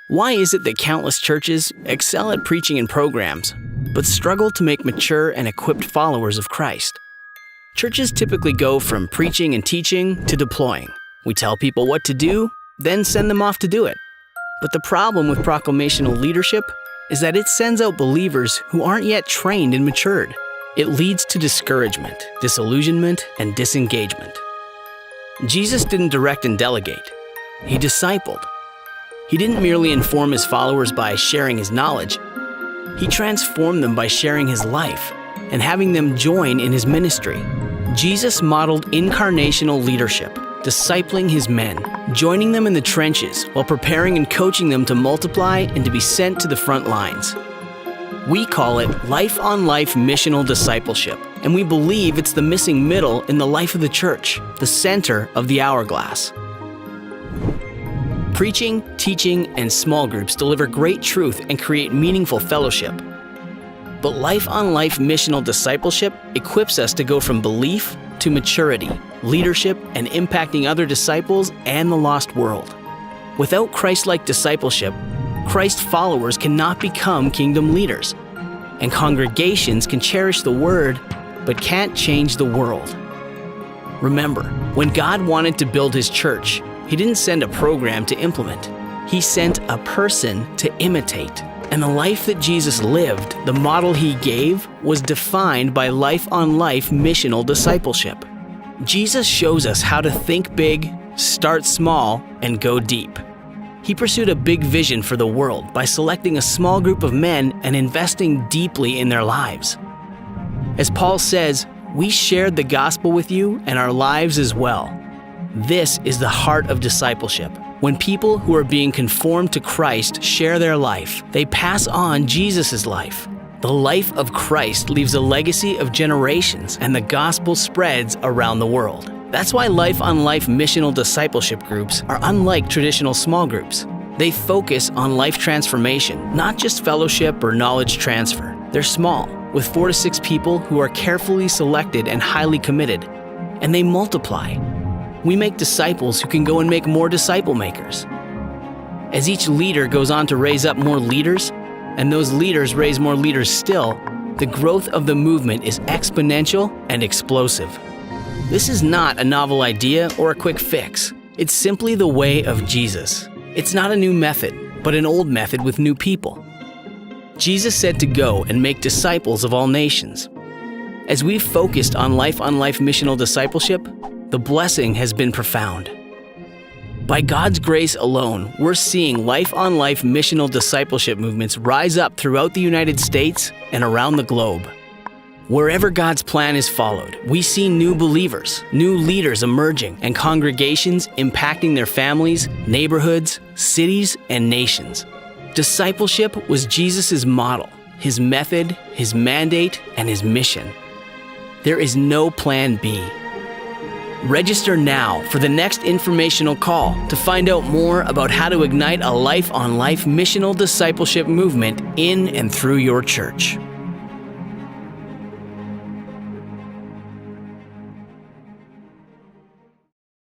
Why is it that countless churches excel at preaching and programs, but struggle to make mature and equipped followers of Christ? Churches typically go from preaching and teaching to deploying. We tell people what to do, then send them off to do it. But the problem with proclamational leadership is that it sends out believers who aren't yet trained and matured. It leads to discouragement, disillusionment, and disengagement. Jesus didn't direct and delegate. He discipled. He didn't merely inform his followers by sharing his knowledge. He transformed them by sharing his life and having them join in his ministry. Jesus modeled incarnational leadership, discipling his men, joining them in the trenches while preparing and coaching them to multiply and to be sent to the front lines. We call it life-on-life missional discipleship, and we believe it's the missing middle in the life of the church, the center of the hourglass. Preaching, teaching, and small groups deliver great truth and create meaningful fellowship. But life-on-life missional discipleship equips us to go from belief to maturity, leadership, and impacting other disciples and the lost world. Without Christ-like discipleship, Christ followers cannot become kingdom leaders, and congregations can cherish the word but can't change the world. Remember, when God wanted to build his church, he didn't send a program to implement. He sent a person to imitate. And the life that Jesus lived, the model he gave, was defined by life-on-life missional discipleship. Jesus shows us how to think big, start small, and go deep. He pursued a big vision for the world by selecting a small group of men and investing deeply in their lives. As Paul says, "We shared the gospel with you and our lives as well." This is the heart of discipleship. When people who are being conformed to Christ share their life, they pass on Jesus' life. The life of Christ leaves a legacy of generations, and the gospel spreads around the world. That's why life-on-life missional discipleship groups are unlike traditional small groups. They focus on life transformation, not just fellowship or knowledge transfer. They're small, with 4 to 6 people who are carefully selected and highly committed, and they multiply. We make disciples who can go and make more disciple makers. As each leader goes on to raise up more leaders, and those leaders raise more leaders still, the growth of the movement is exponential and explosive. This is not a novel idea or a quick fix. It's simply the way of Jesus. It's not a new method, but an old method with new people. Jesus said to go and make disciples of all nations. As we've focused on life-on-life missional discipleship, the blessing has been profound. By God's grace alone, we're seeing life-on-life missional discipleship movements rise up throughout the United States and around the globe. Wherever God's plan is followed, we see new believers, new leaders emerging, and congregations impacting their families, neighborhoods, cities, and nations. Discipleship was Jesus' model, his method, his mandate, and his mission. There is no plan B. Register now for the next informational call to find out more about how to ignite a life-on-life missional discipleship movement in and through your church.